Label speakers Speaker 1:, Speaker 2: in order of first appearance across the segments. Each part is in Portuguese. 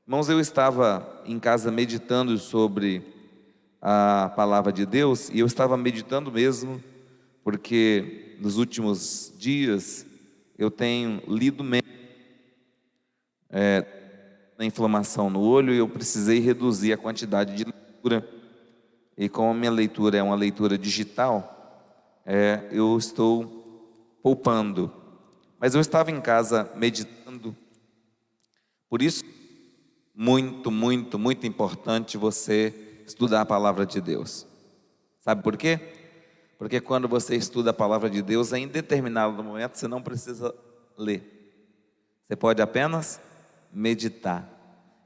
Speaker 1: Irmãos, eu estava em casa meditando sobre a palavra de Deus, e eu estava meditando mesmo, porque nos últimos dias eu tenho lido menos a inflamação no olho, e eu precisei reduzir a quantidade de leitura. E como a minha leitura é uma leitura digital, eu estou poupando. Mas eu estava em casa meditando, por isso muito, muito, muito importante você estudar a palavra de Deus. Sabe por quê? Porque quando você estuda a palavra de Deus, em determinado momento você não precisa ler. Você pode apenas meditar.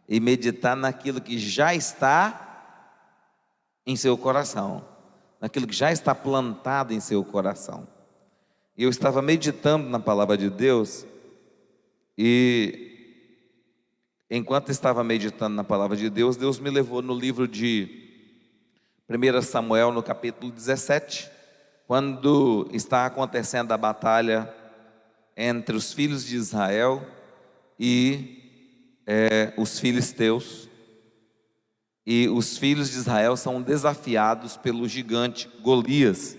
Speaker 1: E meditar naquilo que já está em seu coração, naquilo que já está plantado em seu coração. E eu estava meditando na palavra de Deus, e enquanto estava meditando na palavra de Deus, Deus me levou no livro de 1 Samuel, no capítulo 17, quando está acontecendo a batalha entre os filhos de Israel e os filisteus. E os filhos de Israel são desafiados pelo gigante Golias.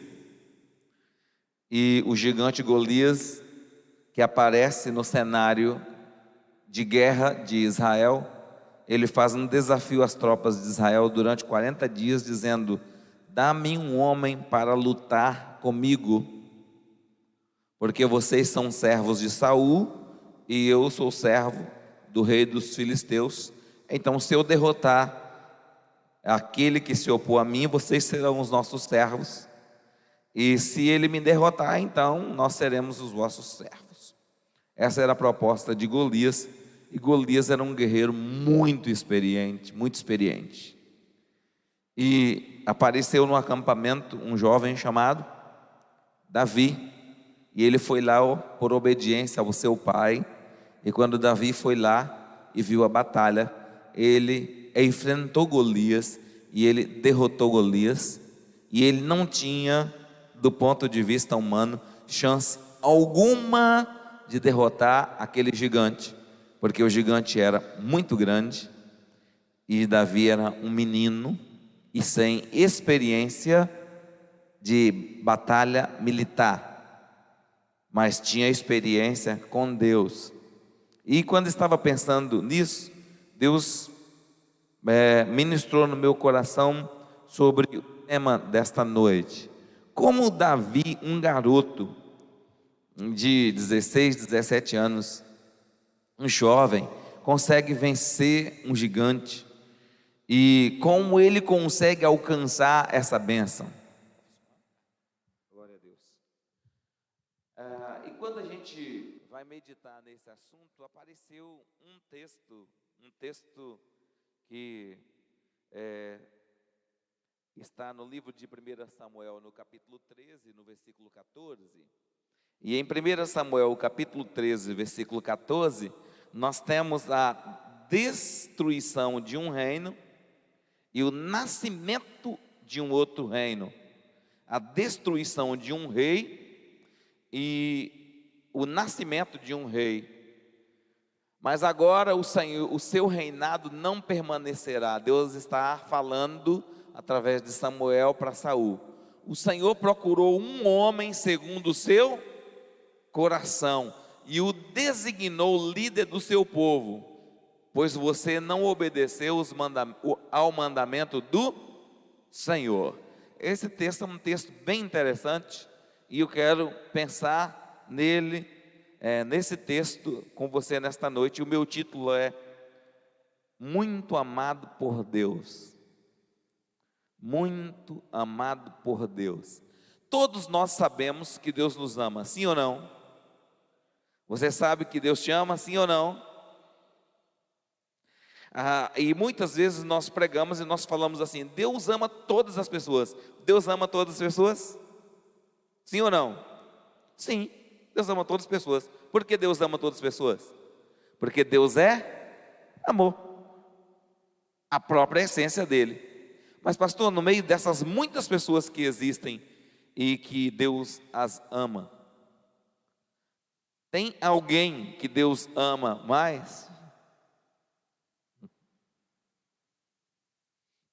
Speaker 1: E o gigante Golias, que aparece no cenário de guerra de Israel, ele faz um desafio às tropas de Israel durante 40 dias, dizendo: dá-me um homem para lutar comigo, porque vocês são servos de Saul e eu sou servo do rei dos filisteus. Então, se eu derrotar aquele que se opôs a mim, vocês serão os nossos servos, e se ele me derrotar, então nós seremos os vossos servos. Essa era a proposta de Golias. E Golias era um guerreiro muito experiente, muito experiente. E apareceu no acampamento um jovem chamado Davi, e ele foi lá por obediência ao seu pai. E quando Davi foi lá e viu a batalha, ele enfrentou Golias e ele derrotou Golias. E ele não tinha, do ponto de vista humano, chance alguma de derrotar aquele gigante, porque o gigante era muito grande e Davi era um menino e sem experiência de batalha militar, mas tinha experiência com Deus. E quando estava pensando nisso, Deus ministrou no meu coração sobre o tema desta noite. Como Davi, um garoto de 16, 17 anos, um jovem, consegue vencer um gigante, e como ele consegue alcançar essa bênção. Glória a Deus. E quando a gente vai meditar nesse assunto, apareceu um texto que está no livro de 1 Samuel, no capítulo 13, no versículo 14. E em 1 Samuel, capítulo 13, versículo 14, nós temos a destruição de um reino e o nascimento de um outro reino. A destruição de um rei e o nascimento de um rei. Mas agora o seu reinado não permanecerá. Deus está falando através de Samuel para Saul. O Senhor procurou um homem segundo o seu coração e o designou líder do seu povo, pois você não obedeceu ao mandamento do Senhor. Esse texto é um texto bem interessante, e eu quero pensar nesse texto com você nesta noite. O meu título é Muito Amado por Deus. Muito amado por Deus. Todos nós sabemos que Deus nos ama, sim ou não? Você sabe que Deus te ama, sim ou não? E muitas vezes nós pregamos e nós falamos assim: Deus ama todas as pessoas. Deus ama todas as pessoas? Sim ou não? Sim, Deus ama todas as pessoas. Por que Deus ama todas as pessoas? Porque Deus é amor, a própria essência dele. Mas pastor, no meio dessas muitas pessoas que existem e que Deus as ama, tem alguém que Deus ama mais?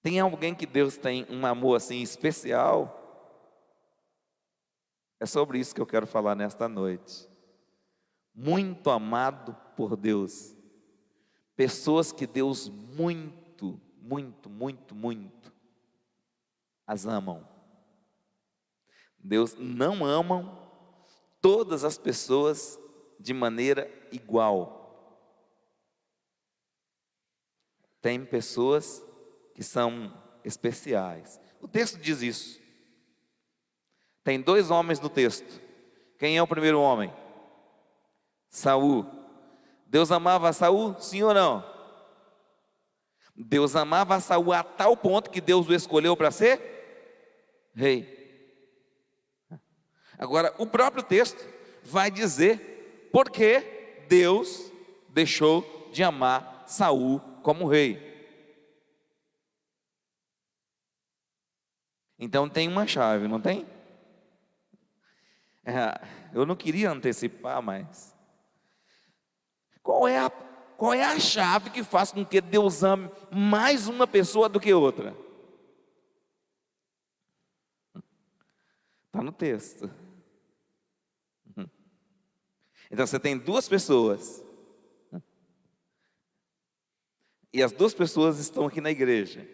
Speaker 1: Tem alguém que Deus tem um amor assim especial? É sobre isso que eu quero falar nesta noite. Muito amado por Deus. Pessoas que Deus muito, muito, muito, muito as amam. Deus não ama todas as pessoas de maneira igual. Tem pessoas que são especiais. O texto diz isso. Tem 2 homens no texto. Quem é o primeiro homem? Saul. Deus amava a Saul? Sim ou não? Deus amava a Saul a tal ponto que Deus o escolheu para ser rei. Agora, o próprio texto vai dizer por que Deus deixou de amar Saul como rei. Então tem uma chave, não tem? Eu não queria antecipar, mas qual é a chave que faz com que Deus ame mais uma pessoa do que outra? Está no texto. Então você tem 2 pessoas, e as 2 pessoas estão aqui na igreja.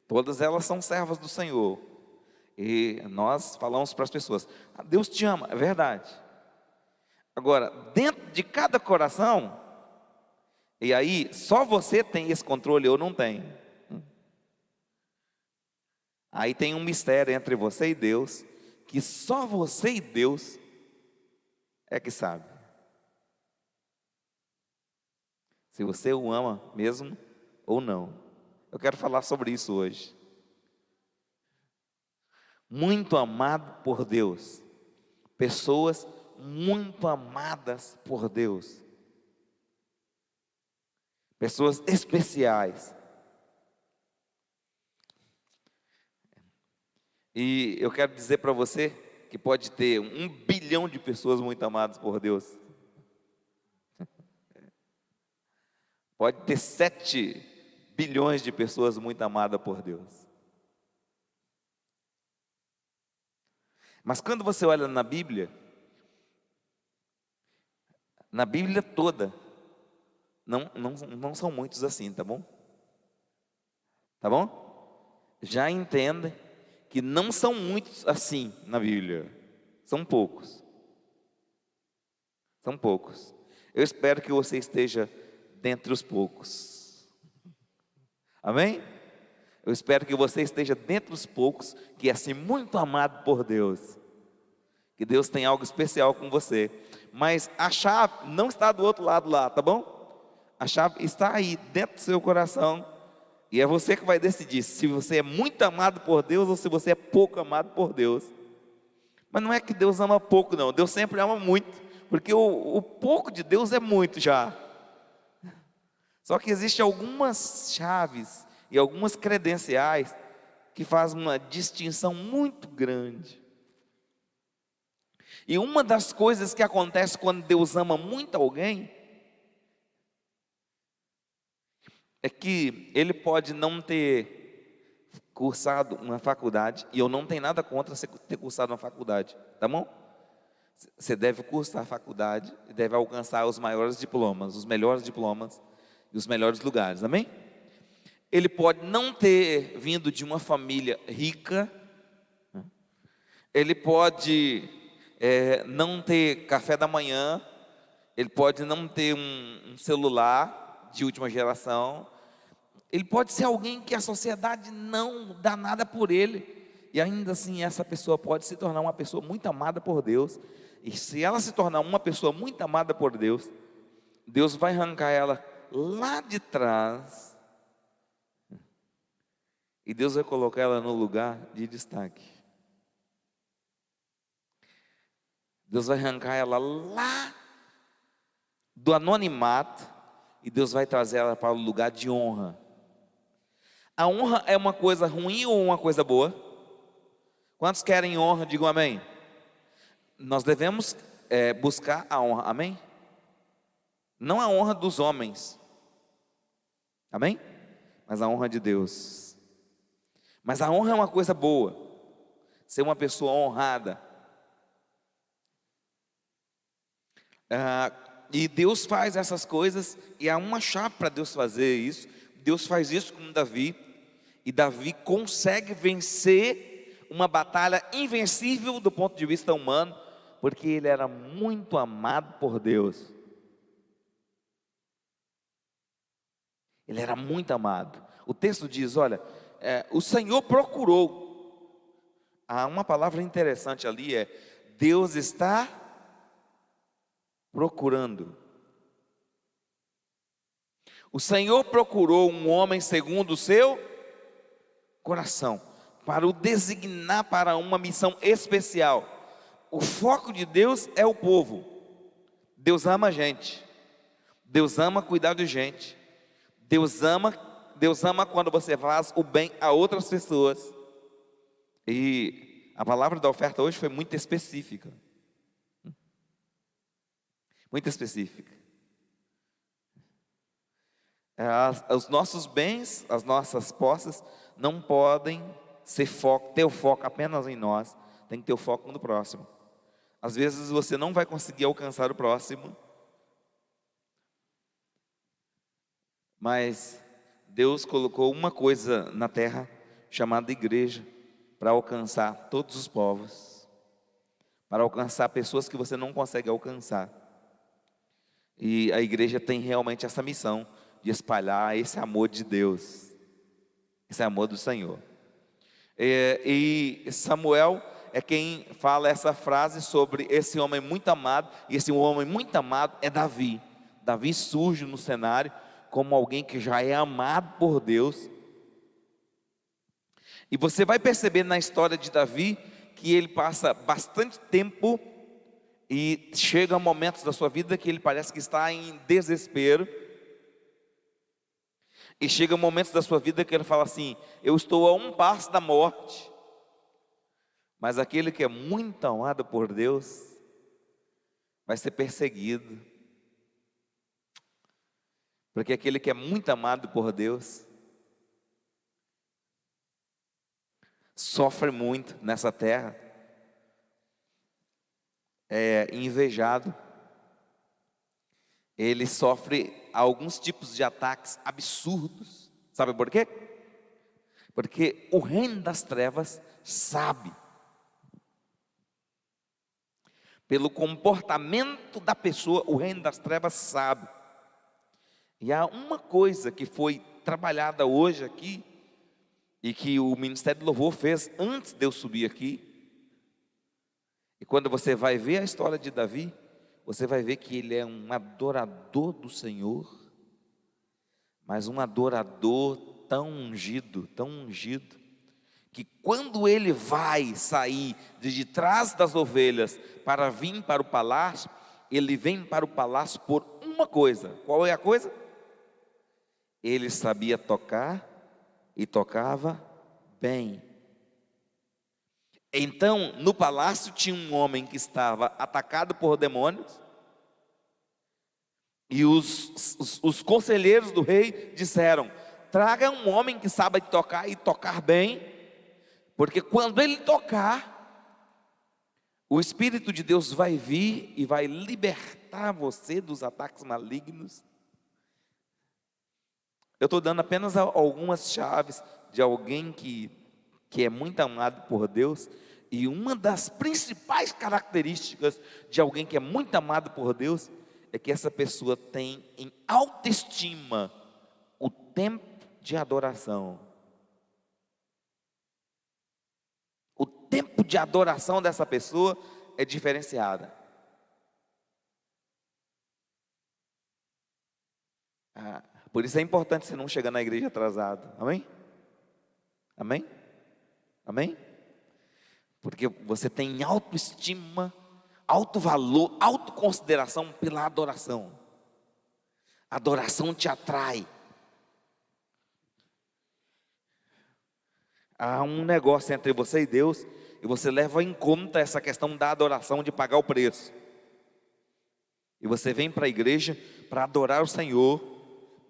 Speaker 1: Todas elas são servas do Senhor. E nós falamos para as pessoas: Deus te ama, é verdade. Agora, dentro de cada coração, e aí só você tem esse controle, eu não tenho. Aí tem um mistério entre você e Deus, que só você e Deus é que sabe. Se você o ama mesmo ou não. Eu quero falar sobre isso hoje. Muito amado por Deus. Pessoas muito amadas por Deus. Pessoas especiais. E eu quero dizer para você que pode ter 1 bilhão de pessoas muito amadas por Deus. Pode ter 7 bilhões de pessoas muito amadas por Deus. Mas quando você olha na Bíblia toda, não são muitos assim, tá bom? Tá bom? Já entenda que não são muitos assim na Bíblia. São poucos. São poucos. Eu espero que você esteja dentre os poucos. Amém? Eu espero que você esteja dentre os poucos que é assim muito amado por Deus. Que Deus tem algo especial com você. Mas a chave não está do outro lado lá, tá bom? A chave está aí, dentro do seu coração. E é você que vai decidir se você é muito amado por Deus ou se você é pouco amado por Deus. Mas não é que Deus ama pouco, não. Deus sempre ama muito. Porque o pouco de Deus é muito já. Só que existem algumas chaves e algumas credenciais que fazem uma distinção muito grande. E uma das coisas que acontece quando Deus ama muito alguém é que ele pode não ter cursado uma faculdade, e eu não tenho nada contra você ter cursado uma faculdade, tá bom? Você deve cursar a faculdade e deve alcançar os maiores diplomas, os melhores diplomas e os melhores lugares, amém? Ele pode não ter vindo de uma família rica, ele pode não ter café da manhã, ele pode não ter um celular de última geração, ele pode ser alguém que a sociedade não dá nada por ele, e ainda assim essa pessoa pode se tornar uma pessoa muito amada por Deus. E se ela se tornar uma pessoa muito amada por Deus, Deus vai arrancar ela lá de trás, e Deus vai colocar ela no lugar de destaque. Deus vai arrancar ela lá do anonimato, e Deus vai trazer ela para o lugar de honra. A honra é uma coisa ruim ou uma coisa boa? Quantos querem honra? Digam amém. Nós devemos buscar a honra, amém? Não a honra dos homens, amém? Mas a honra de Deus. Mas a honra é uma coisa boa, ser uma pessoa honrada. E Deus faz essas coisas, e há uma chave para Deus fazer isso. Deus faz isso com Davi, e Davi consegue vencer uma batalha invencível do ponto de vista humano, porque ele era muito amado por Deus. Ele era muito amado. O texto diz, olha, o Senhor procurou. Há uma palavra interessante ali, Deus está procurando. O Senhor procurou um homem segundo o seu coração, para o designar para uma missão especial. O foco de Deus é o povo. Deus ama a gente. Deus ama cuidar de gente. Deus ama quando você faz o bem a outras pessoas. E a palavra da oferta hoje foi muito específica. Muito específica. Os nossos bens, as nossas posses, não podem ter o foco apenas em nós. Tem que ter o foco no próximo. Às vezes você não vai conseguir alcançar o próximo, mas Deus colocou uma coisa na terra chamada igreja, para alcançar todos os povos, para alcançar pessoas que você não consegue alcançar. E a igreja tem realmente essa missão de espalhar esse amor de Deus, esse amor do Senhor. E Samuel é quem fala essa frase sobre esse homem muito amado, e esse homem muito amado é Davi. Davi surge no cenário como alguém que já é amado por Deus. E você vai perceber na história de Davi que ele passa bastante tempo e chega momentos da sua vida que ele parece que está em desespero. E chega momentos da sua vida que ele fala assim: eu estou a um passo da morte. Mas aquele que é muito amado por Deus vai ser perseguido. Porque aquele que é muito amado por Deus sofre muito nessa terra, é invejado. Ele sofre alguns tipos de ataques absurdos. Sabe por quê? Porque o reino das trevas sabe, pelo comportamento da pessoa, o reino das trevas sabe. E há uma coisa que foi trabalhada hoje aqui, e que o Ministério do Louvor fez antes de eu subir aqui. E quando você vai ver a história de Davi, você vai ver que ele é um adorador do Senhor, mas um adorador tão ungido, que quando ele vai sair de trás das ovelhas para vir para o palácio, ele vem para o palácio por uma coisa. Qual é a coisa? Ele sabia tocar e tocava bem. Então, no palácio tinha um homem que estava atacado por demônios, e os conselheiros do rei disseram: traga um homem que saiba tocar e tocar bem, porque quando ele tocar, o Espírito de Deus vai vir e vai libertar você dos ataques malignos. Eu estou dando apenas algumas chaves de alguém que é muito amado por Deus. E uma das principais características de alguém que é muito amado por Deus é que essa pessoa tem em autoestima o tempo de adoração. O tempo de adoração dessa pessoa é diferenciada. Por isso é importante você não chegar na igreja atrasado. Amém? Amém? Amém? Porque você tem autoestima, alto valor, autoconsideração pela adoração. A adoração te atrai. Há um negócio entre você e Deus, e você leva em conta essa questão da adoração, de pagar o preço. E você vem para a igreja para adorar o Senhor,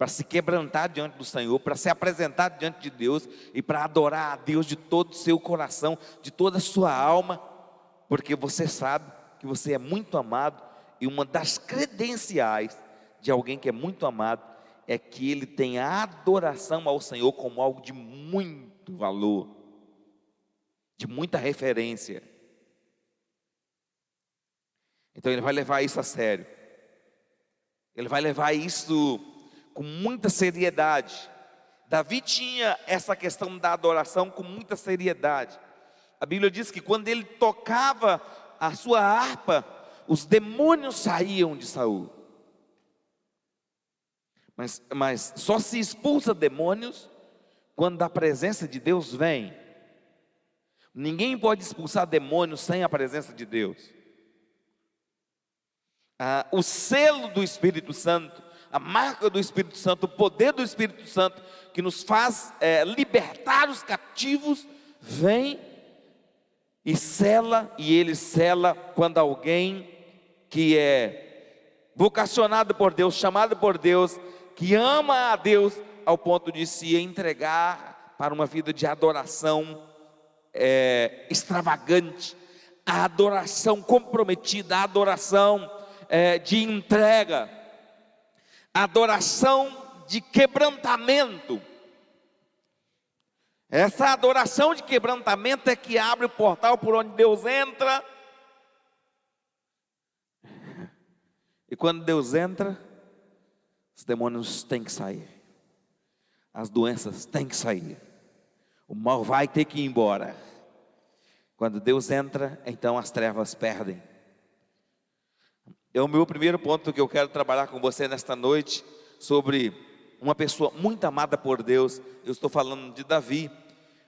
Speaker 1: para se quebrantar diante do Senhor, para se apresentar diante de Deus e para adorar a Deus de todo o seu coração, de toda a sua alma, porque você sabe que você é muito amado, e uma das credenciais de alguém que é muito amado é que ele tem a adoração ao Senhor como algo de muito valor, de muita referência. Então ele vai levar isso a sério, ele vai levar isso com muita seriedade. Davi tinha essa questão da adoração com muita seriedade. A Bíblia diz que quando ele tocava a sua harpa, os demônios saíam de Saul. Mas só se expulsa demônios quando a presença de Deus vem. Ninguém pode expulsar demônios sem a presença de Deus. O selo do Espírito Santo, a marca do Espírito Santo, o poder do Espírito Santo, que nos faz libertar os cativos, vem e sela, e ele sela quando alguém que é vocacionado por Deus, chamado por Deus, que ama a Deus ao ponto de se entregar para uma vida de adoração extravagante, a adoração comprometida, a adoração de entrega, a adoração de quebrantamento. Essa adoração de quebrantamento é que abre o portal por onde Deus entra. E quando Deus entra, os demônios têm que sair, as doenças têm que sair, o mal vai ter que ir embora. Quando Deus entra, então as trevas perdem. É o meu primeiro ponto que eu quero trabalhar com você nesta noite, sobre uma pessoa muito amada por Deus. Eu estou falando de Davi,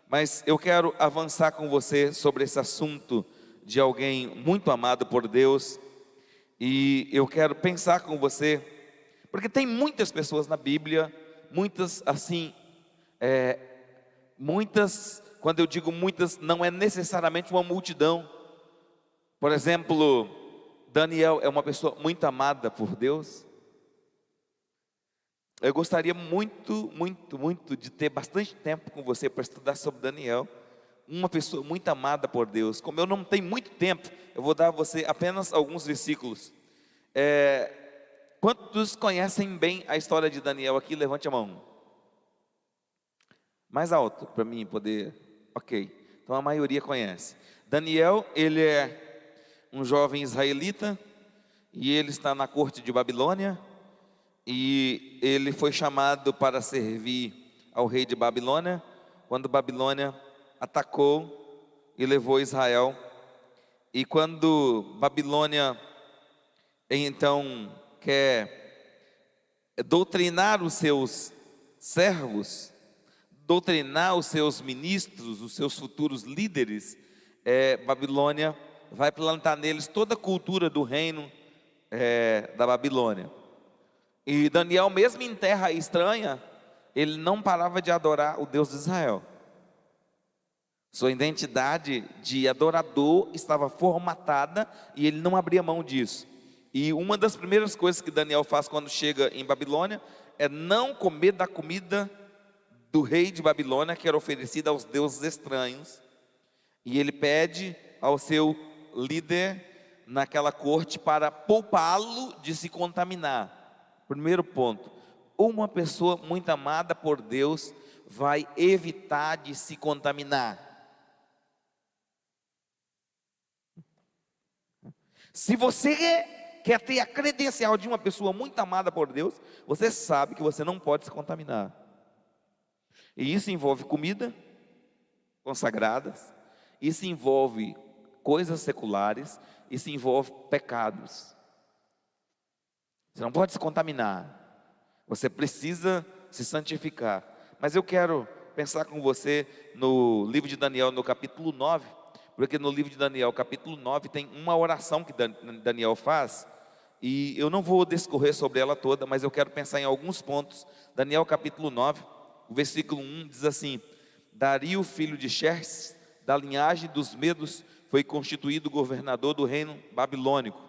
Speaker 1: mas eu quero avançar com você sobre esse assunto de alguém muito amado por Deus. E eu quero pensar com você, porque tem muitas pessoas na Bíblia, muitas assim, muitas, quando eu digo muitas, não é necessariamente uma multidão. Por exemplo, Daniel é uma pessoa muito amada por Deus. Eu gostaria muito, muito, muito de ter bastante tempo com você para estudar sobre Daniel, uma pessoa muito amada por Deus. Como eu não tenho muito tempo, eu vou dar a você apenas alguns versículos. Quantos conhecem bem a história de Daniel aqui? Levante a mão. Mais alto, para mim poder. Ok, então a maioria conhece. Daniel, ele é um jovem israelita, e ele está na corte de Babilônia, e ele foi chamado para servir ao rei de Babilônia, quando Babilônia atacou e levou Israel. E quando Babilônia então quer doutrinar os seus servos, doutrinar os seus ministros, os seus futuros líderes, Babilônia vai plantar neles toda a cultura do reino da Babilônia. E Daniel, mesmo em terra estranha, ele não parava de adorar o Deus de Israel. Sua identidade de adorador estava formatada e ele não abria mão disso. E uma das primeiras coisas que Daniel faz quando chega em Babilônia é não comer da comida do rei de Babilônia, que era oferecida aos deuses estranhos. E ele pede ao seu líder naquela corte para poupá-lo de se contaminar. Primeiro ponto: uma pessoa muito amada por Deus vai evitar de se contaminar. Se você quer ter a credencial de uma pessoa muito amada por Deus, você sabe que você não pode se contaminar. E isso envolve comida consagradas, isso envolve coisas seculares, isso envolve pecados. Você não pode se contaminar, você precisa se santificar. Mas eu quero pensar com você no livro de Daniel, no capítulo 9, porque no livro de Daniel, capítulo 9, tem uma oração que Daniel faz, e eu não vou discorrer sobre ela toda, mas eu quero pensar em alguns pontos. Daniel capítulo 9, o versículo 1 diz assim: Dario, filho de Xerxes, da linhagem dos Medos, foi constituído governador do reino babilônico.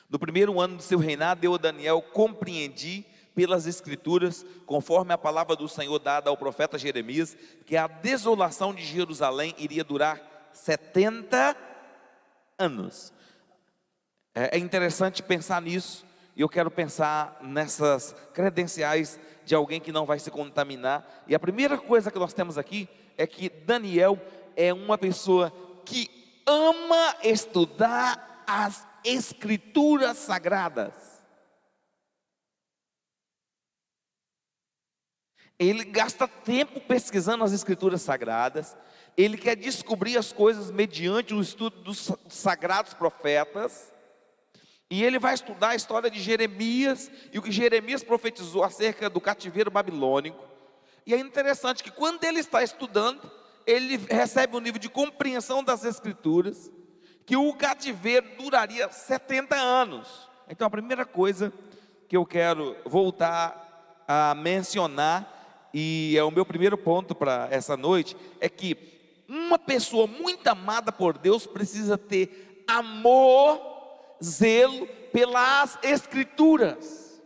Speaker 1: No primeiro ano do seu reinado, eu, Daniel, compreendi pelas Escrituras, conforme a palavra do Senhor dada ao profeta Jeremias, que a desolação de Jerusalém iria durar 70 anos. É interessante pensar nisso, e eu quero pensar nessas credenciais de alguém que não vai se contaminar. E a primeira coisa que nós temos aqui é que Daniel é uma pessoa que ama estudar as Escrituras sagradas. Ele gasta tempo pesquisando as Escrituras sagradas. Ele quer descobrir as coisas mediante o estudo dos sagrados profetas. E ele vai estudar a história de Jeremias e o que Jeremias profetizou acerca do cativeiro babilônico. E é interessante que quando ele está estudando, ele recebe um nível de compreensão das Escrituras, que o cativeiro duraria 70 anos. Então a primeira coisa que eu quero voltar a mencionar, e é o meu primeiro ponto para essa noite, é que uma pessoa muito amada por Deus precisa ter amor, zelo pelas Escrituras.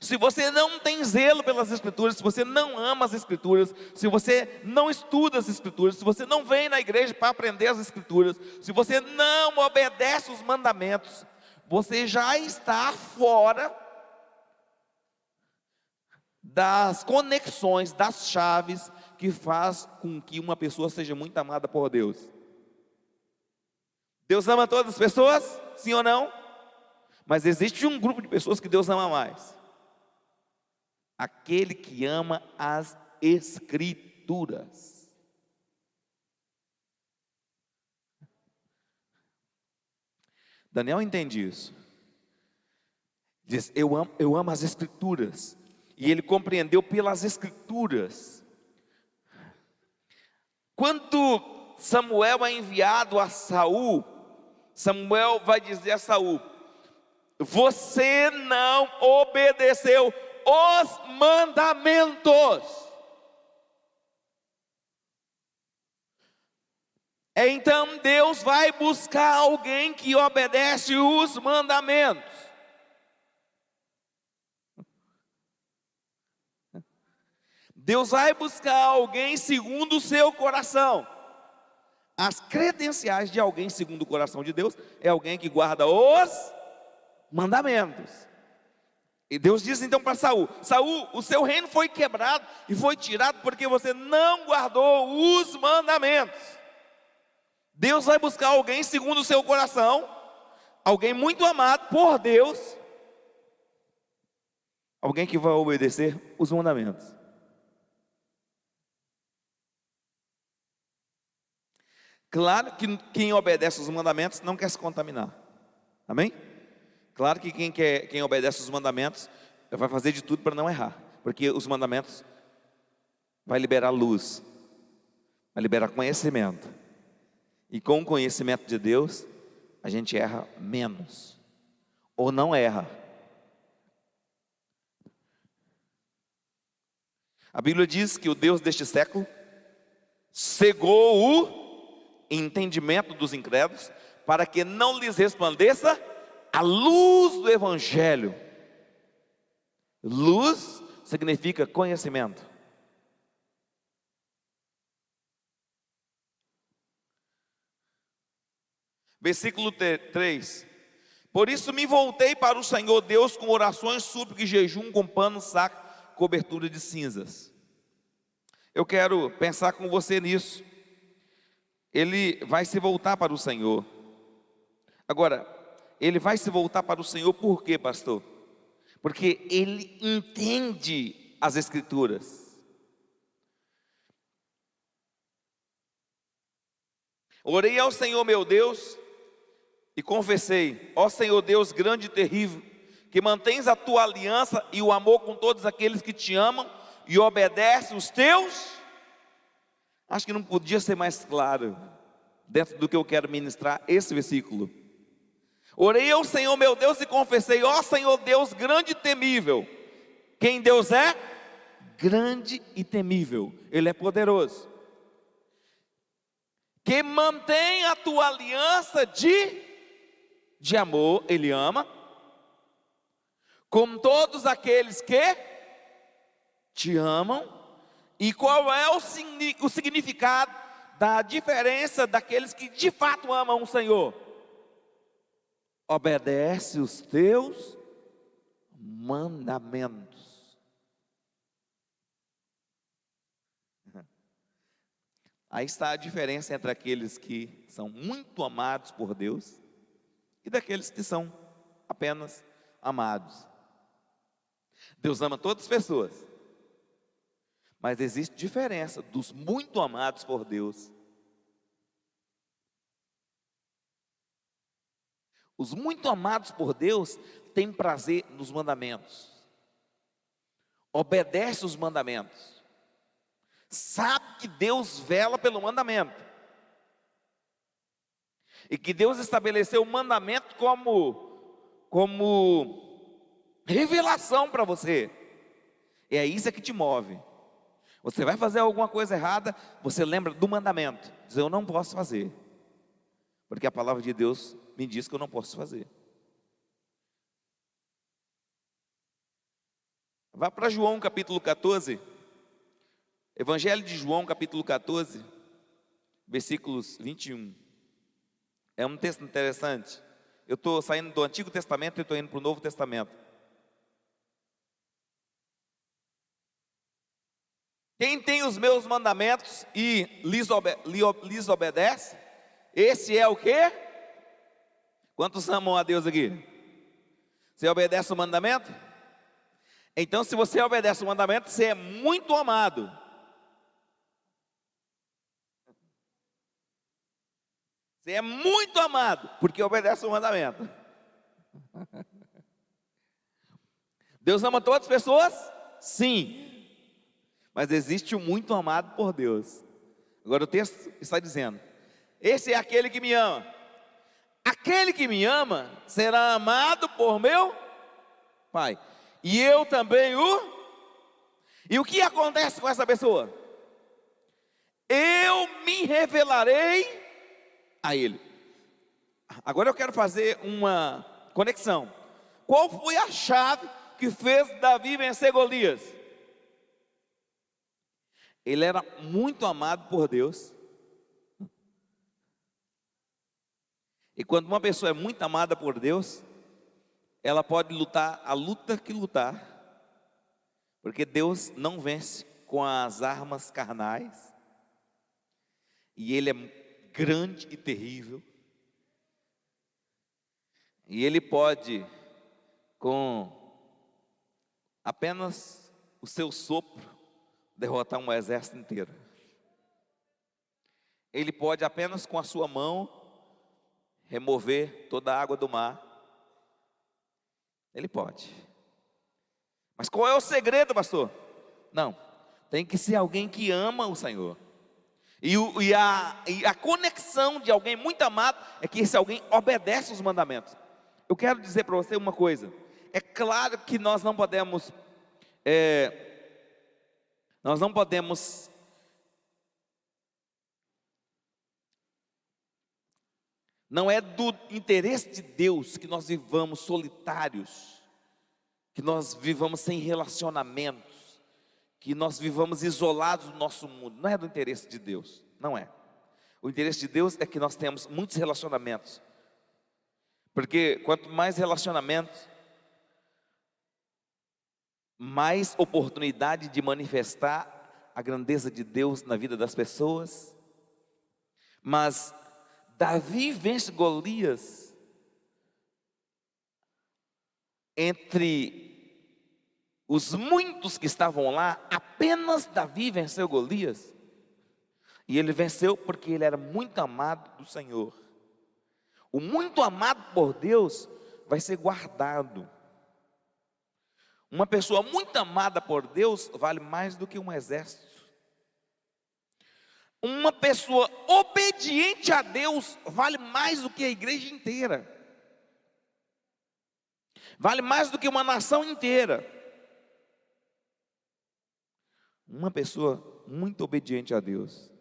Speaker 1: Se você não tem zelo pelas Escrituras, se você não ama as Escrituras, se você não estuda as Escrituras, se você não vem na igreja para aprender as Escrituras, se você não obedece os mandamentos, você já está fora das conexões, das chaves que faz com que uma pessoa seja muito amada por Deus. Deus ama todas as pessoas? Sim ou não? Mas existe um grupo de pessoas que Deus ama mais: aquele que ama as Escrituras. Daniel entende isso. Diz: eu amo as Escrituras. E ele compreendeu pelas Escrituras. Quando Samuel é enviado a Saul, Samuel vai dizer a Saul: você não obedeceu os mandamentos. Então Deus vai buscar alguém que obedece os mandamentos. Deus vai buscar alguém segundo o seu coração. As credenciais de alguém segundo o coração de Deus é alguém que guarda os mandamentos. E Deus diz então para Saul: Saul, o seu reino foi quebrado e foi tirado porque você não guardou os mandamentos. Deus vai buscar alguém segundo o seu coração, alguém muito amado por Deus, alguém que vai obedecer os mandamentos. Claro que quem obedece os mandamentos não quer se contaminar. Amém? Claro que quem obedece os mandamentos vai fazer de tudo para não errar, porque os mandamentos vai liberar luz, vai liberar conhecimento. E com o conhecimento de Deus, a gente erra menos, ou não erra. A Bíblia diz que o Deus deste século cegou o entendimento dos incrédulos, para que não lhes resplandeça a luz do Evangelho. Luz significa conhecimento. Versículo 3: por isso me voltei para o Senhor Deus com orações, súplicas e jejum, com pano, saco, cobertura de cinzas. Eu quero pensar com você nisso. Ele vai se voltar para o Senhor. Agora, ele vai se voltar para o Senhor por quê, pastor? Porque ele entende as Escrituras. Orei ao Senhor meu Deus e confessei: ó Senhor Deus grande e terrível, que mantens a tua aliança e o amor com todos aqueles que te amam e obedecem os teus. Acho que não podia ser mais claro dentro do que eu quero ministrar esse versículo. Orei ao Senhor meu Deus e confessei: ó Senhor Deus grande e temível. Quem Deus é? Grande e temível. Ele é poderoso. Que mantém a tua aliança de amor, Ele ama, com todos aqueles que te amam. E qual é o significado da diferença daqueles que de fato amam o Senhor? Obedece os teus mandamentos. Aí está a diferença entre aqueles que são muito amados por Deus e daqueles que são apenas amados. Deus ama todas as pessoas, mas existe diferença dos muito amados por Deus. Os muito amados por Deus têm prazer nos mandamentos, obedece os mandamentos, sabe que Deus vela pelo mandamento, e que Deus estabeleceu o mandamento como revelação para você. E é isso que te move. Você vai fazer alguma coisa errada, você lembra do mandamento, diz: eu não posso fazer, porque a palavra de Deus me diz que eu não posso fazer. Vá para João capítulo 14, Evangelho de João capítulo 14, versículos 21. É um texto interessante. Eu estou saindo do Antigo Testamento e estou indo para o Novo Testamento. Quem tem os meus mandamentos e lhes obedece, esse é o quê? Quantos amam a Deus aqui? Você obedece o mandamento? Então, se você obedece o mandamento, você é muito amado. Você é muito amado, porque obedece o mandamento. Deus ama todas as pessoas? Sim. Mas existe o muito amado por Deus. Agora o texto está dizendo: esse é aquele que me ama. Aquele que me ama será amado por meu Pai. E eu também o... E o que acontece com essa pessoa? Eu me revelarei a ele. Agora eu quero fazer uma conexão. Qual foi a chave que fez Davi vencer Golias? Ele era muito amado por Deus. E quando uma pessoa é muito amada por Deus, ela pode lutar a luta que lutar, porque Deus não vence com as armas carnais, e Ele é grande e terrível, e Ele pode, com apenas o seu sopro, derrotar um exército inteiro. Ele pode apenas com a sua mão remover toda a água do mar. Ele pode. Mas qual é o segredo, pastor? Não, tem que ser alguém que ama o Senhor. E a conexão de alguém muito amado é que esse alguém obedece os mandamentos. Eu quero dizer para você uma coisa. É claro que nós não podemos não é do interesse de Deus que nós vivamos solitários, que nós vivamos sem relacionamentos, que nós vivamos isolados do nosso mundo. Não é do interesse de Deus, não é. O interesse de Deus é que nós temos muitos relacionamentos, porque quanto mais relacionamentos, mais oportunidade de manifestar a grandeza de Deus na vida das pessoas. Mas Davi vence Golias entre os muitos que estavam lá. Apenas Davi venceu Golias, e ele venceu porque ele era muito amado do Senhor. O muito amado por Deus vai ser guardado. Uma pessoa muito amada por Deus vale mais do que um exército. Uma pessoa obediente a Deus vale mais do que a igreja inteira. Vale mais do que uma nação inteira. Uma pessoa muito obediente a Deus,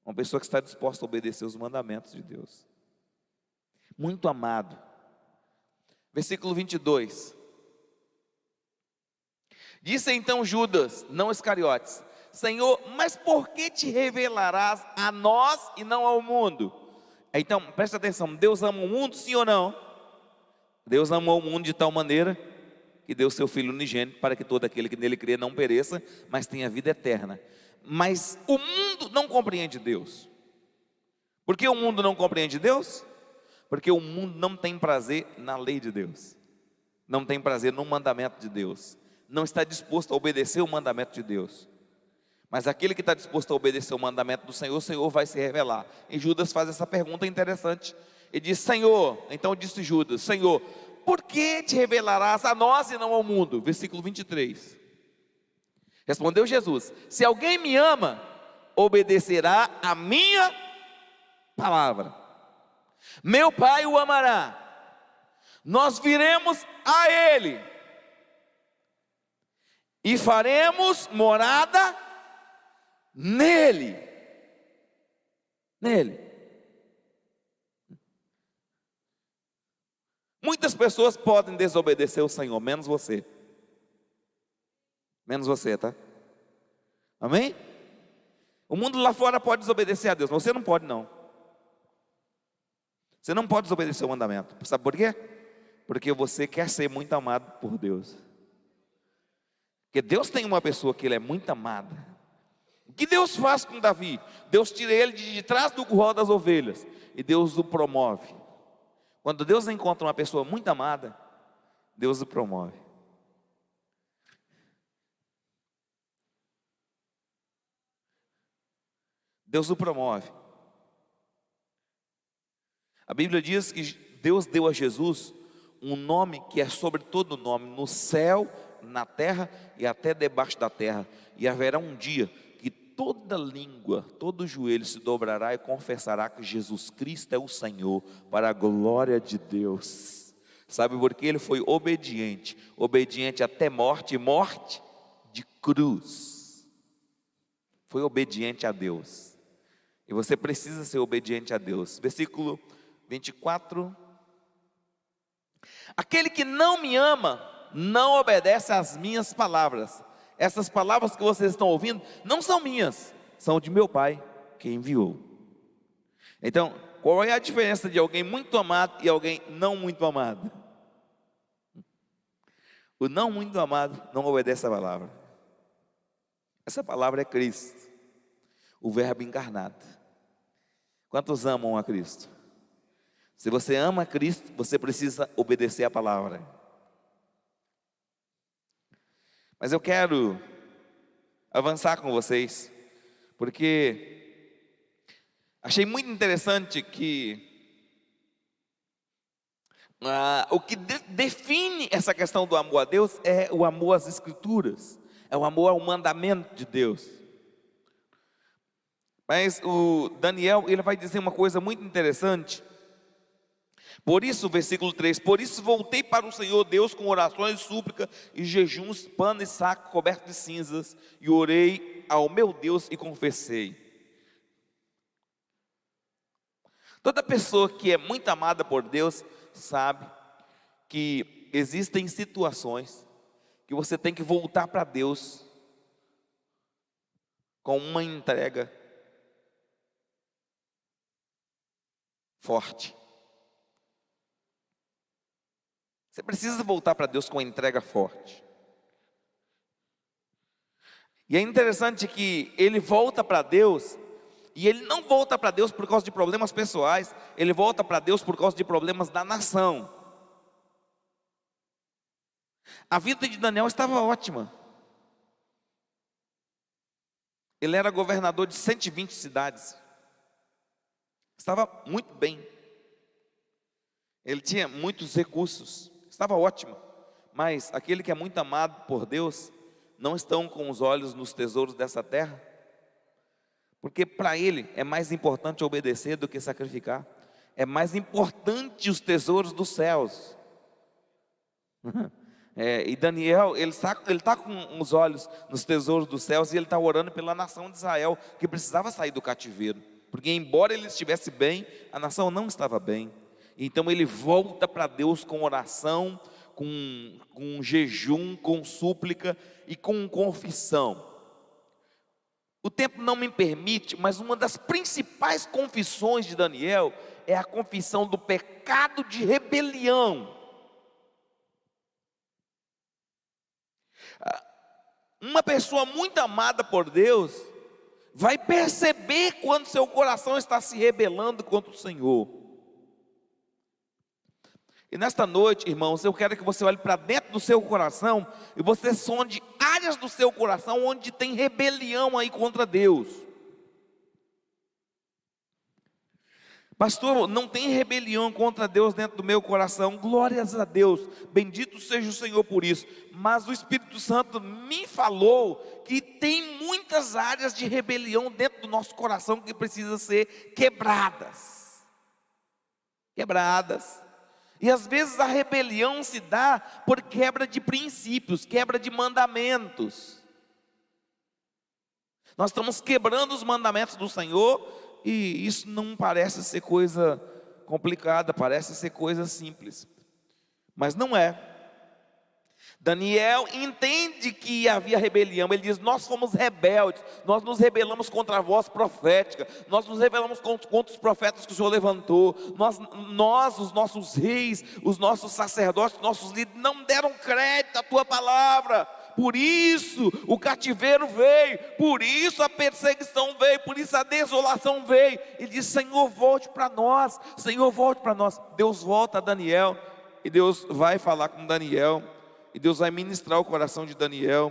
Speaker 1: uma pessoa que está disposta a obedecer os mandamentos de Deus, muito amado. Versículo 22. Disse então Judas, não Iscariotes: Senhor, mas por que te revelarás a nós e não ao mundo? Então, presta atenção, Deus ama o mundo, sim ou não? Deus amou o mundo de tal maneira que deu seu Filho unigênito para que todo aquele que nele crê não pereça, mas tenha vida eterna. Mas o mundo não compreende Deus. Por que o mundo não compreende Deus? Porque o mundo não tem prazer na lei de Deus, não tem prazer no mandamento de Deus, não está disposto a obedecer o mandamento de Deus. Mas aquele que está disposto a obedecer o mandamento do Senhor, o Senhor vai se revelar. E Judas faz essa pergunta interessante. Ele diz: Senhor, então disse Judas: Senhor, por que te revelarás a nós e não ao mundo? Versículo 23. Respondeu Jesus: se alguém me ama, obedecerá a minha palavra. Meu Pai o amará. Nós viremos a Ele e faremos morada nele. Muitas pessoas podem desobedecer o Senhor, menos você. Menos você, tá? Amém? O mundo lá fora pode desobedecer a Deus, mas você não pode, não. Você não pode desobedecer o mandamento. Sabe por quê? Porque você quer ser muito amado por Deus. Porque Deus tem uma pessoa que Ele é muito amada. O que Deus faz com Davi? Deus tira ele de trás do curral das ovelhas e Deus o promove. Quando Deus encontra uma pessoa muito amada, Deus o promove. Deus o promove. A Bíblia diz que Deus deu a Jesus um nome que é sobre todo nome, no céu, na terra e até debaixo da terra. E haverá um dia que toda língua, todo joelho se dobrará e confessará que Jesus Cristo é o Senhor, para a glória de Deus. Sabe por quê? Ele foi obediente, obediente até morte, e morte de cruz. Foi obediente a Deus. E você precisa ser obediente a Deus. Versículo 24. Aquele que não me ama, não obedece às minhas palavras. Essas palavras que vocês estão ouvindo, não são minhas, são de meu Pai, que enviou. Então, qual é a diferença de alguém muito amado e alguém não muito amado? O não muito amado não obedece à palavra. Essa palavra é Cristo, o Verbo encarnado. Quantos amam a Cristo? Se você ama Cristo, você precisa obedecer a palavra. Mas eu quero avançar com vocês, porque achei muito interessante que o que define essa questão do amor a Deus é o amor às Escrituras, é o amor ao mandamento de Deus. Mas o Daniel, ele vai dizer uma coisa muito interessante. Por isso, versículo 3: por isso voltei para o Senhor Deus com orações, súplica e jejuns, pano e saco coberto de cinzas, e orei ao meu Deus e confessei. Toda pessoa que é muito amada por Deus sabe que existem situações que você tem que voltar para Deus com uma entrega forte. Você precisa voltar para Deus com uma entrega forte. E é interessante que ele volta para Deus, e ele não volta para Deus por causa de problemas pessoais, ele volta para Deus por causa de problemas da nação. A vida de Daniel estava ótima. Ele era governador de 120 cidades. Estava muito bem. Ele tinha muitos recursos. Estava ótimo. Mas aquele que é muito amado por Deus não estão com os olhos nos tesouros dessa terra, porque para ele é mais importante obedecer do que sacrificar. É mais importante os tesouros dos céus. E Daniel, ele está com os olhos nos tesouros dos céus, e ele está orando pela nação de Israel, que precisava sair do cativeiro, porque embora ele estivesse bem, a nação não estava bem. Então ele volta para Deus com oração, com jejum, com súplica e com confissão. O tempo não me permite, mas uma das principais confissões de Daniel é a confissão do pecado de rebelião. Uma pessoa muito amada por Deus vai perceber quando seu coração está se rebelando contra o Senhor. E nesta noite, irmãos, eu quero que você olhe para dentro do seu coração e você sonde áreas do seu coração onde tem rebelião aí contra Deus. Pastor, não tem rebelião contra Deus dentro do meu coração. Glórias a Deus, bendito seja o Senhor por isso. Mas o Espírito Santo me falou que tem muitas áreas de rebelião dentro do nosso coração que precisam ser quebradas. Quebradas. E às vezes a rebelião se dá por quebra de princípios, quebra de mandamentos. Nós estamos quebrando os mandamentos do Senhor e isso não parece ser coisa complicada, parece ser coisa simples. Mas não é. Daniel entende que havia rebelião. Ele diz: nós fomos rebeldes, nós nos rebelamos contra a voz profética, nós nos rebelamos contra os profetas que o Senhor levantou. Nós, os nossos reis, os nossos sacerdotes, os nossos líderes não deram crédito à tua palavra. Por isso o cativeiro veio, por isso a perseguição veio, por isso a desolação veio. Ele diz: Senhor, volte para nós, Senhor, volte para nós. Deus volta a Daniel e Deus vai falar com Daniel. E Deus vai ministrar o coração de Daniel.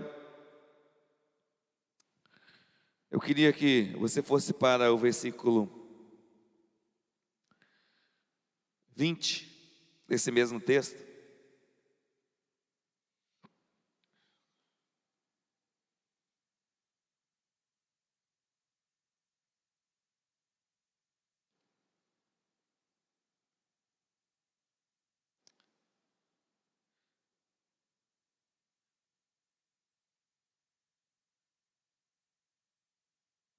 Speaker 1: Eu queria que você fosse para o versículo 20 desse mesmo texto.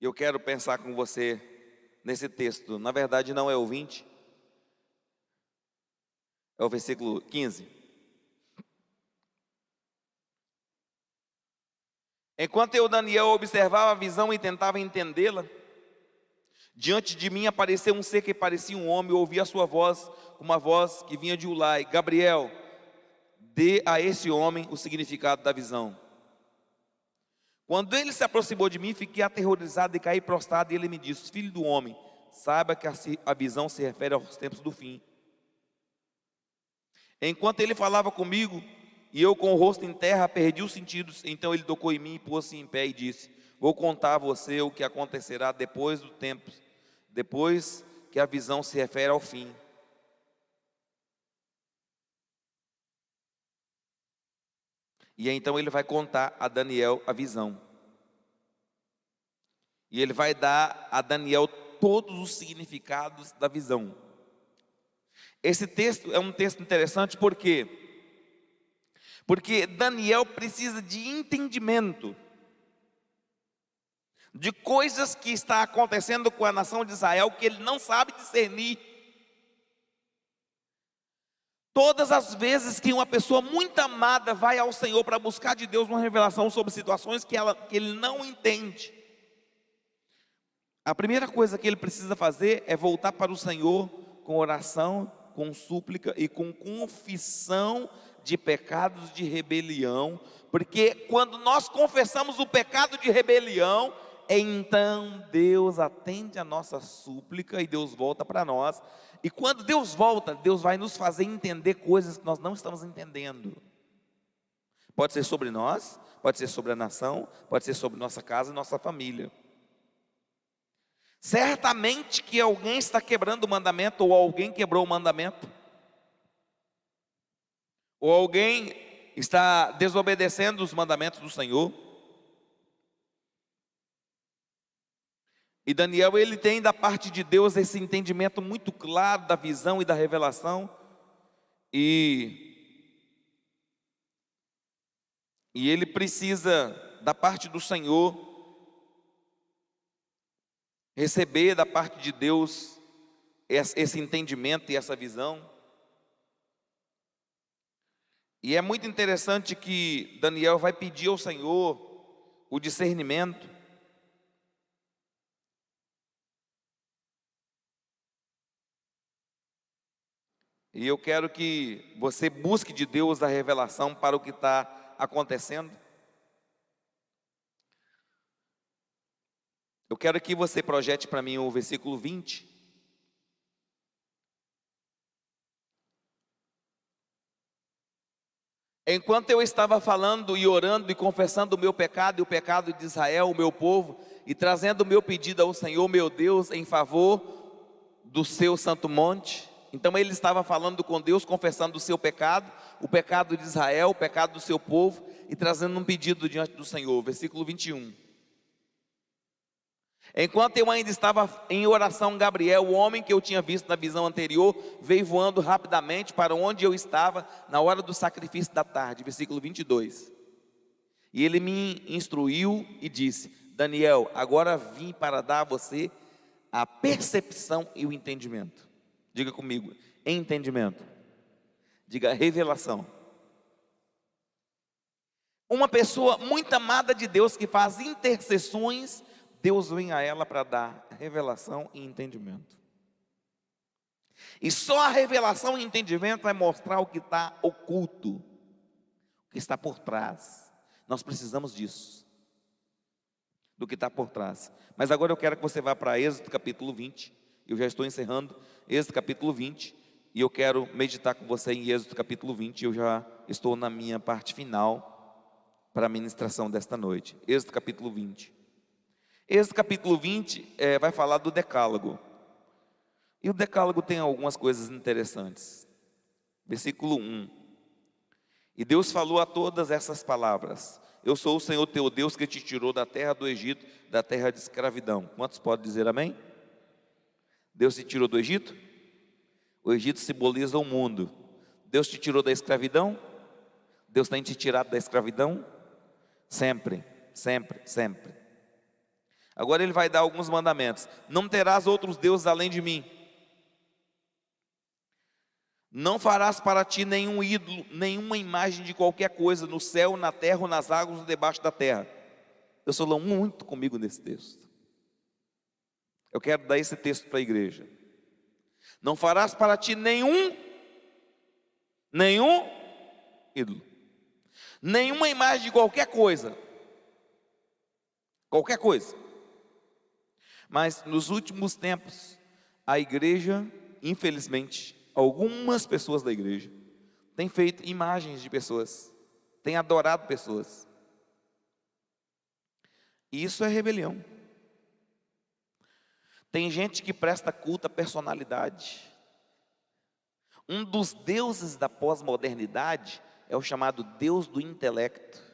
Speaker 1: Eu quero pensar com você nesse texto. Na verdade não é o 20, é o versículo 15. Enquanto eu, Daniel, observava a visão e tentava entendê-la, diante de mim apareceu um ser que parecia um homem. Eu ouvi a sua voz, uma voz que vinha de Ulai: Gabriel, dê a esse homem o significado da visão. Quando ele se aproximou de mim, fiquei aterrorizado e caí prostrado, e ele me disse: filho do homem, saiba que a visão se refere aos tempos do fim. Enquanto ele falava comigo, e eu com o rosto em terra, perdi os sentidos. Então ele tocou em mim e pôs-se em pé e disse: vou contar a você o que acontecerá depois do tempo, depois que a visão se refere ao fim. E então ele vai contar a Daniel a visão. E ele vai dar a Daniel todos os significados da visão. Esse texto é um texto interessante porque Daniel precisa de entendimento de coisas que está acontecendo com a nação de Israel que ele não sabe discernir. Todas as vezes que uma pessoa muito amada vai ao Senhor para buscar de Deus uma revelação sobre situações que ele não entende, a primeira coisa que ele precisa fazer é voltar para o Senhor com oração, com súplica e com confissão de pecados de rebelião. Porque quando nós confessamos o pecado de rebelião, então Deus atende a nossa súplica e Deus volta para nós. E quando Deus volta, Deus vai nos fazer entender coisas que nós não estamos entendendo. Pode ser sobre nós, pode ser sobre a nação, pode ser sobre nossa casa e nossa família. Certamente que alguém está quebrando o mandamento, ou alguém quebrou o mandamento, ou alguém está desobedecendo os mandamentos do Senhor. E Daniel, ele tem da parte de Deus esse entendimento muito claro da visão e da revelação. E ele precisa da parte do Senhor receber da parte de Deus esse entendimento e essa visão. E é muito interessante que Daniel vai pedir ao Senhor o discernimento. E eu quero que você busque de Deus a revelação para o que está acontecendo. Eu quero que você projete para mim o versículo 20. Enquanto eu estava falando e orando e confessando o meu pecado e o pecado de Israel, o meu povo, e trazendo o meu pedido ao Senhor, meu Deus, em favor do seu santo monte. Então ele estava falando com Deus, confessando o seu pecado, o pecado de Israel, o pecado do seu povo, e trazendo um pedido diante do Senhor. Versículo 21. Enquanto eu ainda estava em oração, Gabriel, o homem que eu tinha visto na visão anterior, veio voando rapidamente para onde eu estava na hora do sacrifício da tarde. Versículo 22. E ele me instruiu e disse: Daniel, agora vim para dar a você a percepção e o entendimento. Diga comigo, entendimento. Diga revelação. Uma pessoa muito amada de Deus que faz intercessões, Deus vem a ela para dar revelação e entendimento. E só a revelação e entendimento vai mostrar o que está oculto, o que está por trás. Nós precisamos disso, do que está por trás. Mas agora eu quero que você vá para Êxodo capítulo 20. Eu já estou encerrando Êxodo capítulo 20. E eu quero meditar com você em Êxodo capítulo 20. Eu já estou na minha parte final para a ministração desta noite. Êxodo capítulo 20. Êxodo capítulo 20 vai falar do decálogo. E o decálogo tem algumas coisas interessantes. Versículo 1. E Deus falou a todas essas palavras: eu sou o Senhor teu Deus que te tirou da terra do Egito, da terra de escravidão. Quantos podem dizer amém? Deus te tirou do Egito? O Egito simboliza o mundo. Deus te tirou da escravidão? Deus tem te tirado da escravidão? Sempre, sempre, sempre. Agora ele vai dar alguns mandamentos. Não terás outros deuses além de mim. Não farás para ti nenhum ídolo, nenhuma imagem de qualquer coisa no céu, na terra ou nas águas ou debaixo da terra. Eu sou muito comigo nesse texto. Eu quero dar esse texto para a igreja. Não farás para ti nenhum ídolo, nenhuma imagem de qualquer coisa. Qualquer coisa. Mas nos últimos tempos, a igreja, infelizmente, algumas pessoas da igreja têm feito imagens de pessoas, têm adorado pessoas. E isso é rebelião. Tem gente que presta culto à personalidade. Um dos deuses da pós-modernidade é o chamado Deus do intelecto.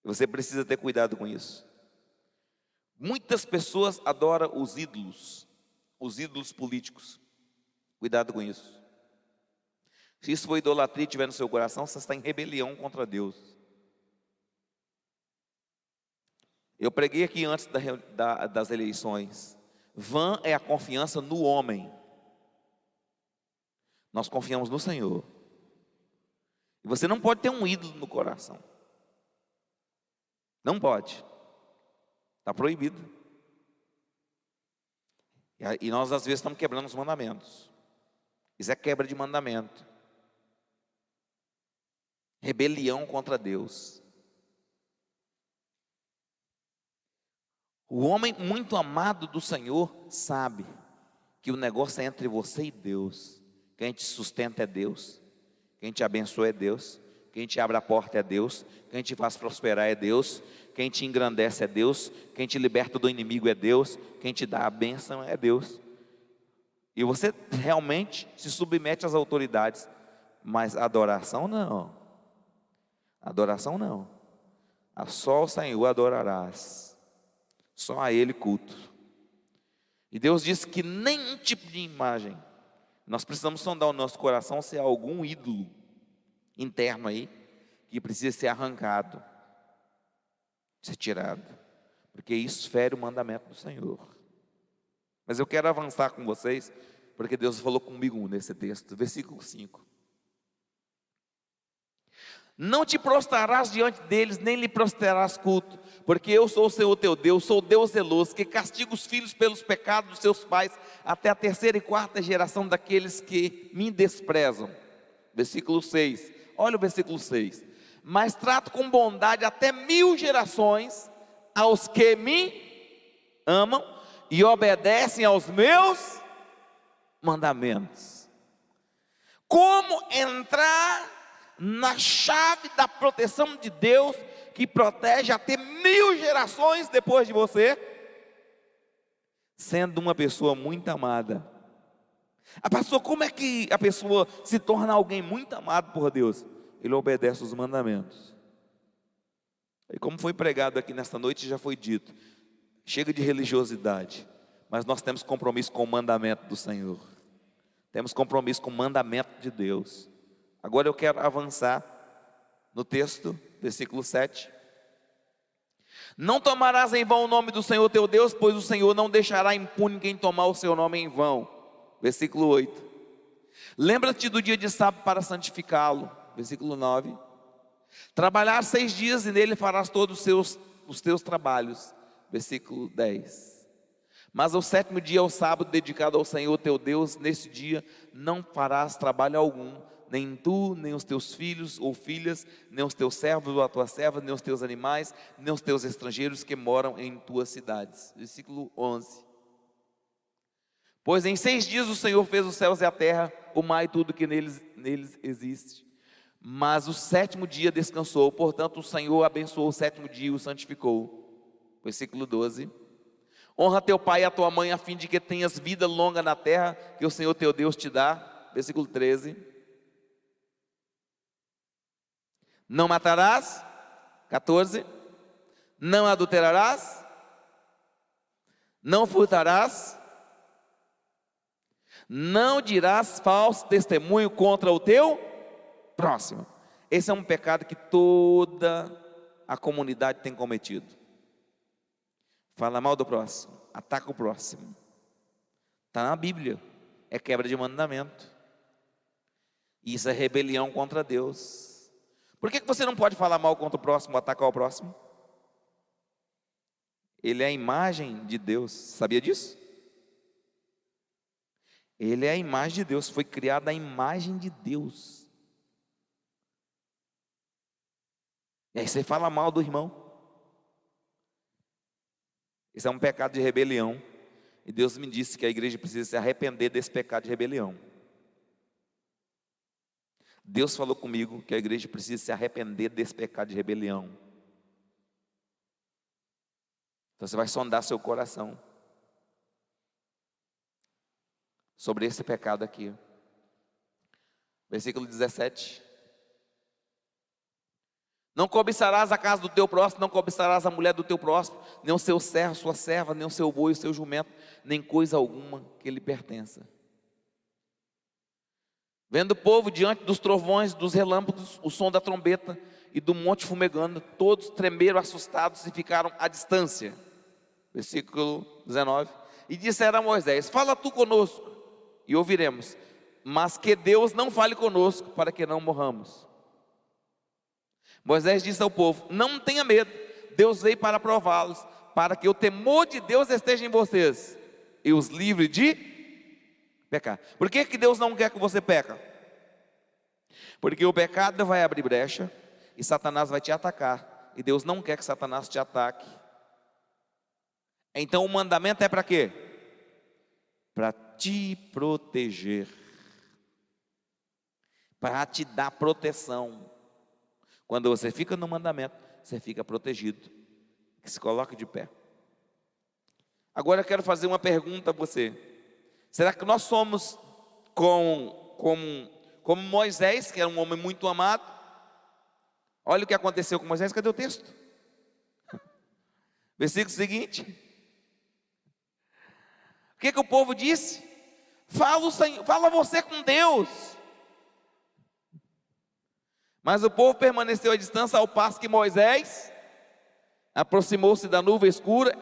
Speaker 1: Você precisa ter cuidado com isso. Muitas pessoas adoram os ídolos políticos. Cuidado com isso. Se isso for idolatria e estiver no seu coração, você está em rebelião contra Deus. Eu preguei aqui antes das eleições. Vã é a confiança no homem. Nós confiamos no Senhor. E você não pode ter um ídolo no coração. Não pode. Está proibido. E nós às vezes estamos quebrando os mandamentos. Isso é quebra de mandamento. Rebelião contra Deus. O homem muito amado do Senhor sabe que o negócio é entre você e Deus. Quem te sustenta é Deus. Quem te abençoa é Deus. Quem te abre a porta é Deus. Quem te faz prosperar é Deus. Quem te engrandece é Deus. Quem te liberta do inimigo é Deus. Quem te dá a bênção é Deus. E você realmente se submete às autoridades. Mas adoração não. Adoração não. Só o Senhor adorarás. Só a Ele culto. E Deus disse que nenhum tipo de imagem. Nós precisamos sondar o nosso coração se há algum ídolo interno aí que precisa ser arrancado, ser tirado, porque isso fere o mandamento do Senhor. Mas eu quero avançar com vocês porque Deus falou comigo nesse texto, versículo 5. Não te prostrarás diante deles, nem lhe prostrarás culto, porque eu sou o Senhor teu Deus, sou Deus zeloso, que castiga os filhos pelos pecados dos seus pais, até a terceira e quarta geração daqueles que me desprezam. Versículo 6, olha o versículo 6. Mas trato com bondade até 1000 gerações aos que me amam e obedecem aos meus mandamentos. Como entrar na chave da proteção de Deus, que protege até 1000 gerações depois de você, sendo uma pessoa muito amada? Pastor, como é que a pessoa se torna alguém muito amado por Deus? Ele obedece os mandamentos. E como foi pregado aqui nesta noite, já foi dito, chega de religiosidade, mas nós temos compromisso com o mandamento do Senhor, temos compromisso com o mandamento de Deus. Agora eu quero avançar no texto, versículo 7. Não tomarás em vão o nome do Senhor teu Deus, pois o Senhor não deixará impune quem tomar o seu nome em vão. Versículo 8. Lembra-te do dia de sábado para santificá-lo. Versículo 9. Trabalhar 6 dias e nele farás todos os teus trabalhos. Versículo 10. Mas o 7º dia é o sábado dedicado ao Senhor teu Deus. Nesse dia não farás trabalho algum, nem tu, nem os teus filhos ou filhas, nem os teus servos ou a tua serva, nem os teus animais, nem os teus estrangeiros que moram em tuas cidades. Versículo 11. Pois em 6 dias o Senhor fez os céus e a terra, o mar e tudo que neles existe. Mas o 7º dia descansou, portanto o Senhor abençoou o 7º dia e o santificou. Versículo 12. Honra teu pai e a tua mãe, a fim de que tenhas vida longa na terra que o Senhor teu Deus te dá. Versículo 13. Não matarás. 14. Não adulterarás. Não furtarás. Não dirás falso testemunho contra o teu próximo. Esse é um pecado que toda a comunidade tem cometido. Fala mal do próximo, ataca o próximo. Está na Bíblia, é quebra de mandamento. Isso é rebelião contra Deus. Por que você não pode falar mal contra o próximo, atacar o próximo? Ele é a imagem de Deus, sabia disso? Ele é a imagem de Deus, foi criado à imagem de Deus. E aí você fala mal do irmão. Isso é um pecado de rebelião. E Deus me disse que a igreja precisa se arrepender desse pecado de rebelião. Deus falou comigo que a igreja precisa se arrepender desse pecado de rebelião. Então você vai sondar seu coração sobre esse pecado aqui. Versículo 17. Não cobiçarás a casa do teu próximo, não cobiçarás a mulher do teu próximo, nem o seu servo, sua serva, nem o seu boi, o seu jumento, nem coisa alguma que lhe pertença. Vendo o povo diante dos trovões, dos relâmpagos, o som da trombeta e do monte fumegando, todos tremeram assustados e ficaram à distância. Versículo 19. E disseram a Moisés: fala tu conosco e ouviremos, mas que Deus não fale conosco, para que não morramos. Moisés disse ao povo: não tenha medo, Deus veio para prová-los, para que o temor de Deus esteja em vocês e os livre de pecar. Por que Deus não quer que você peca? Porque o pecado vai abrir brecha e Satanás vai te atacar, e Deus não quer que Satanás te ataque. Então o mandamento é para quê? Para te proteger, para te dar proteção. Quando você fica no mandamento, você fica protegido. Se coloque de pé. Agora eu quero fazer uma pergunta a você. Será que nós somos como Moisés, que era um homem muito amado? Olha o que aconteceu com Moisés. Cadê o texto? Versículo seguinte. O que o povo disse? Fala você com Deus. Mas o povo permaneceu à distância, ao passo que Moisés aproximou-se da nuvem escura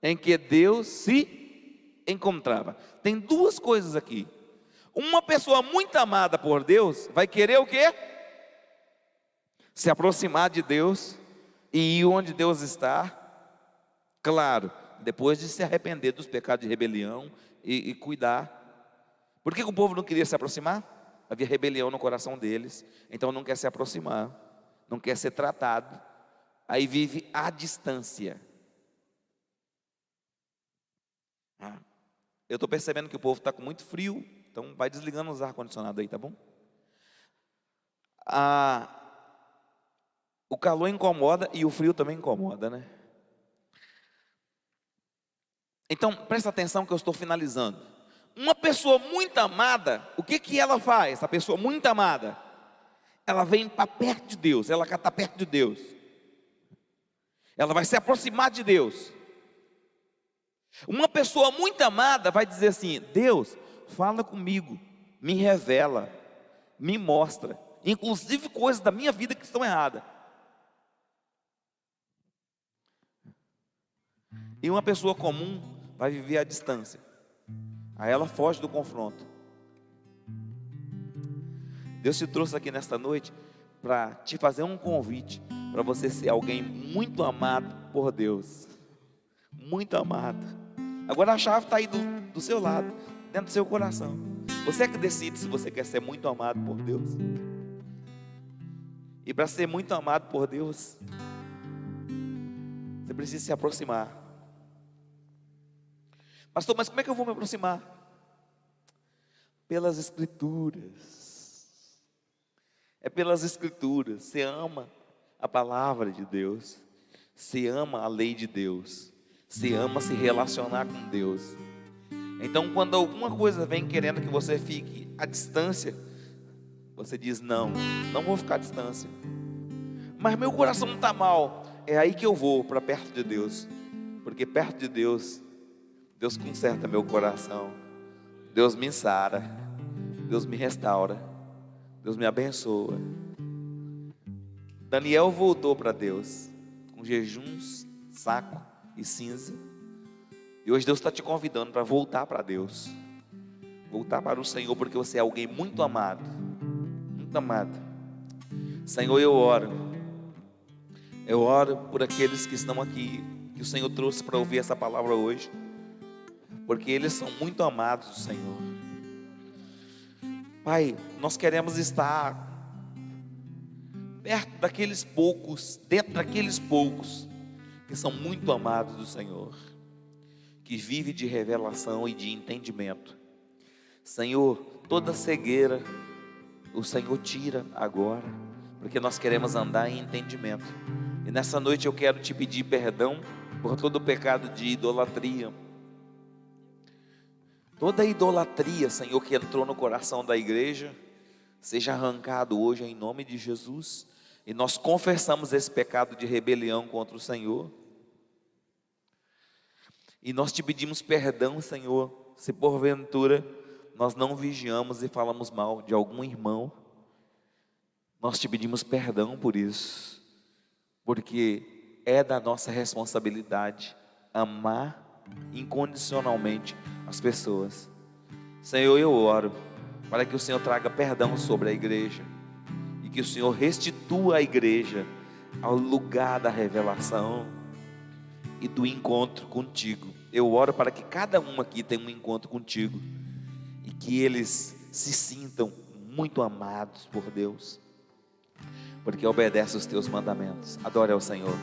Speaker 1: em que Deus se encontrava. Tem duas coisas aqui. Uma pessoa muito amada por Deus vai querer o quê? Se aproximar de Deus e ir onde Deus está. Claro, depois de se arrepender dos pecados de rebelião e cuidar. Por que o povo não queria se aproximar? Havia rebelião no coração deles, então não quer se aproximar, não quer ser tratado, aí vive à distância. Eu estou percebendo que o povo está com muito frio, então vai desligando os ar-condicionados aí, tá bom? O calor incomoda e o frio também incomoda, né? Então, presta atenção que eu estou finalizando. Uma pessoa muito amada, o que ela faz? Essa pessoa muito amada, ela vem para perto de Deus, ela quer estar perto de Deus. Ela vai se aproximar de Deus. Uma pessoa muito amada vai dizer assim: Deus, fala comigo, me revela, me mostra, inclusive coisas da minha vida que estão erradas. E uma pessoa comum vai viver à distância. Aí ela foge do confronto. Deus te trouxe aqui nesta noite para te fazer um convite, para você ser alguém muito amado por Deus. Muito amado. Agora a chave está aí do seu lado, dentro do seu coração. Você é que decide se você quer ser muito amado por Deus. E para ser muito amado por Deus, você precisa se aproximar. Pastor, mas como é que eu vou me aproximar? Pelas Escrituras. É pelas Escrituras. Você ama a palavra de Deus. Você ama a lei de Deus. Você ama se relacionar com Deus. Então, quando alguma coisa vem querendo que você fique à distância, você diz: não vou ficar à distância. Mas meu coração não está mal. É aí que eu vou, para perto de Deus. Porque perto de Deus, Deus conserta meu coração, Deus me sara, Deus me restaura, Deus me abençoa. Daniel voltou para Deus, com jejuns, saco e cinza. E hoje Deus está te convidando para voltar para Deus, voltar para o Senhor, porque você é alguém muito amado, muito amado. Senhor, eu oro por aqueles que estão aqui, que o Senhor trouxe para ouvir essa palavra hoje, porque eles são muito amados do Senhor. Pai, nós queremos estar perto daqueles poucos, dentro daqueles poucos que são muito amados do Senhor, que vivem de revelação e de entendimento. Senhor, toda cegueira o Senhor tira agora, porque nós queremos andar em entendimento. E nessa noite eu quero te pedir perdão por todo o pecado de idolatria. Toda idolatria, Senhor, que entrou no coração da igreja, seja arrancado hoje em nome de Jesus. E nós confessamos esse pecado de rebelião contra o Senhor. E nós te pedimos perdão, Senhor, se porventura nós não vigiamos e falamos mal de algum irmão. Nós te pedimos perdão por isso, porque é da nossa responsabilidade amar incondicionalmente as pessoas. Senhor, eu oro para que o Senhor traga perdão sobre a igreja e que o Senhor restitua a igreja ao lugar da revelação e do encontro contigo. Eu oro para que cada um aqui tenha um encontro contigo e que eles se sintam muito amados por Deus, porque obedece os teus mandamentos. Adore ao Senhor.